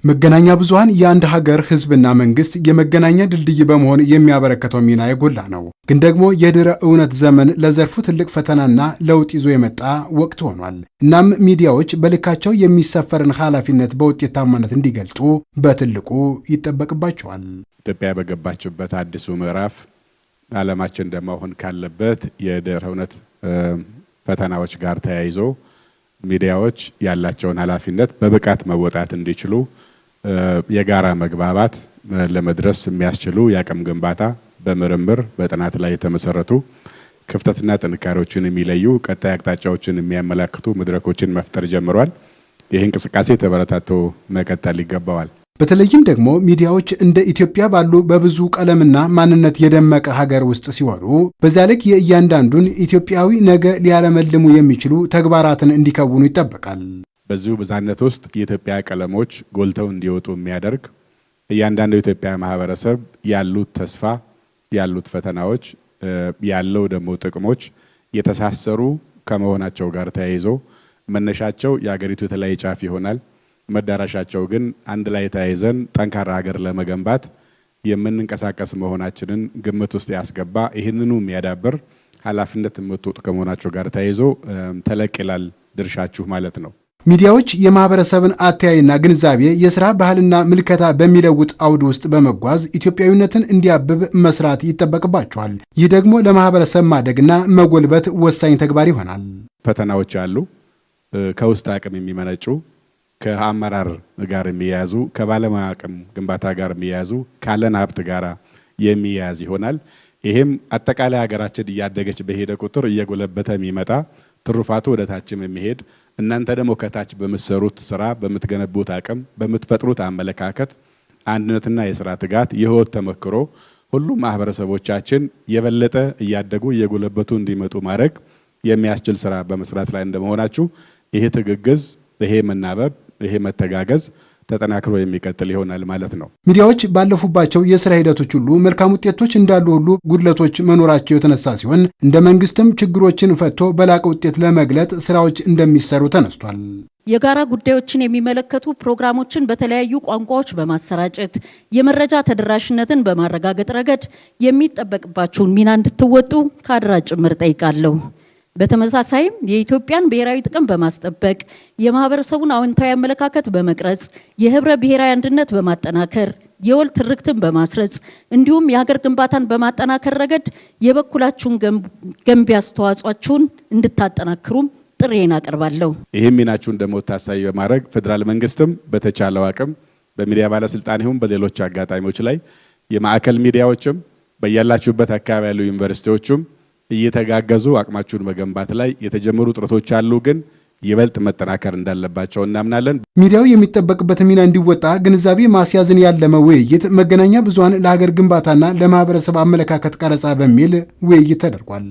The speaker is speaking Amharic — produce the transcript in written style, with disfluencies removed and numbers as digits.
መገናኛ ብዙሃን የአንድ ሀገር ህዝብና መንግስት የመገናኛ ድልድይ በመሆን የሚያበረከተው ሚና የጎላ ነው። ግን ደግሞ የድህረ እውነት ዘመን ለዘርፉ ትልቅ ፈተናና ለውጥ ይዞ የመጣ ወቅት ሆኗል። እናም ሚዲያዎች በልካቸው የሚሰፈርን ኃላፊነት በውጤታማነት እንዲገልጡ በትልቁ ይጠበቅባቸዋል። ኢትዮጵያ በገባችበት አዲሱ ምዕራፍ ዓለማችን ደግሞ አሁን ካለበት የድህረ እውነት ፈተናዎች ጋር ተያይዞ ሚዲያዎች ያላቸውን ኃላፊነት በብቃት መወጣት እንዲችሉ የጋራ መግባባት ለመድረስ የሚያስችሉ የአቅም ግንባታ በምርምር በጥናት ላይ የተመሰረቱ ክፍተትና ጥንካሬዎችን የሚለዩ ቀጣይ አቅጣጫዎችን የሚያመላክቱ መድረኮችን መፍጠር ጀምሯል። ይህ እንቅስቃሴ ተበረታቶ መቀጠል ይገባዋል። በተለይም ደግሞ ሚዲያዎች እንደ ኢትዮጵያ ባሉ በብዙ ቀለምና ማንነት የደመቀ ሀገር ውስጥ ሲሆኑ በዚያ ልክ የእያንዳንዱን ኢትዮጵያዊ ነገ ሊያለመልሙ የሚችሉ ተግባራትን እንዲከውኑ ይጠበቃል። በዚሁ ብዛነት ውስጥ የኢትዮጵያ ቀለሞች ጎልተው እንዲወጡ የሚያደርግ እያንዳንዱ የኢትዮጵያ ማህበረሰብ ያሉት ተስፋ፣ ያሉት ፈተናዎች፣ ያለው ደግሞ ጥቅሞች የተሳሰሩ ከመሆናቸው ጋር ተያይዞ መነሻቸው የሀገሪቱ የተለያየ ጫፍ ይሆናል። መዳረሻቸው ግን አንድ ላይ ተያይዘን ጠንካራ ሀገር ለመገንባት የምንንቀሳቀስ መሆናችንን ግምት ውስጥ ያስገባ ይህንኑ የሚያዳብር ኃላፊነት የምትወጡ ከመሆናቸው ጋር ተያይዞ ተለቅ ይላል ድርሻችሁ ማለት ነው። ሚዲያዎች የማህበረሰብን አተያይና ግንዛቤ የሥራ ባህልና ምልከታ በሚለውጥ አውድ ውስጥ በመጓዝ ኢትዮጵያዊነትን እንዲያብብ መስራት ይጠበቅባቸዋል። ይህ ደግሞ ለማህበረሰብ ማደግና መጎልበት ወሳኝ ተግባር ይሆናል። ፈተናዎች አሉ። ከውስጥ አቅም የሚመነጩ ከአመራር ጋር የሚያያዙ ከባለሙያ አቅም ግንባታ ጋር የሚያያዙ ካለን ሀብት ጋር የሚያያዝ ይሆናል። ይሄም አጠቃላይ ሀገራችን እያደገች በሄደ ቁጥር እየጎለበተ የሚመጣ ትሩፋቱ ወደ ታችም የሚሄድ እናንተ ደግሞ ከታች በመሰሩት ስራ በመትገነቡት አቅም በመትፈጥሩት አመለካከት አንድነትና የሥራ ትጋት የህይወት ተመክሮ ሁሉም ማህበረሰቦቻችን የበለጠ እያደጉ እየጎለበቱ እንዲመጡ ማድረግ የሚያስችል ስራ በመስራት ላይ እንደመሆናችሁ ይሄ ትግግዝ፣ ይሄ መናበብ፣ ይሄ መተጋገዝ ተጠናክሮ የሚቀጥል ይሆናል ማለት ነው። ሚዲያዎች ባለፉባቸው የሥራ ሂደቶች ሁሉ መልካም ውጤቶች እንዳሉ ሁሉ ጉድለቶች መኖራቸው የተነሳ ሲሆን እንደ መንግስትም ችግሮችን ፈቶ በላቀ ውጤት ለመግለጥ ስራዎች እንደሚሰሩ ተነስቷል። የጋራ ጉዳዮችን የሚመለከቱ ፕሮግራሞችን በተለያዩ ቋንቋዎች በማሰራጨት የመረጃ ተደራሽነትን በማረጋገጥ ረገድ የሚጠበቅባችሁን ሚና እንድትወጡ ከአደራ ጭምር ጠይቃለሁ። በተመሳሳይም የኢትዮጵያን ብሔራዊ ጥቅም በማስጠበቅ የማህበረሰቡን አዎንታዊ አመለካከት በመቅረጽ የህብረ ብሔራዊ አንድነት በማጠናከር የወል ትርክትን በማስረጽ እንዲሁም የሀገር ግንባታን በማጠናከር ረገድ የበኩላችሁን ገንቢ አስተዋጽኦአችሁን እንድታጠናክሩም ጥሬን አቀርባለሁ። ይህም ሚናችሁን ደግሞ ታሳቢ በማድረግ ፌደራል መንግስትም በተቻለው አቅም በሚዲያ ባለስልጣን ይሁን በሌሎች አጋጣሚዎች ላይ የማዕከል ሚዲያዎችም በያላችሁበት አካባቢ ያሉ ዩኒቨርሲቲዎችም እየተጋገዙ አቅማችሁን መገንባት ላይ የተጀመሩ ጥረቶች አሉ፣ ግን ይበልጥ መጠናከር እንዳለባቸው እናምናለን። ሚዲያው የሚጠበቅበት ሚና እንዲወጣ ግንዛቤ ማስያዝን ያለመ ውይይት መገናኛ ብዙሃን ለሀገር ግንባታና ለማህበረሰብ አመለካከት ቀረጻ በሚል ውይይት ተደርጓል።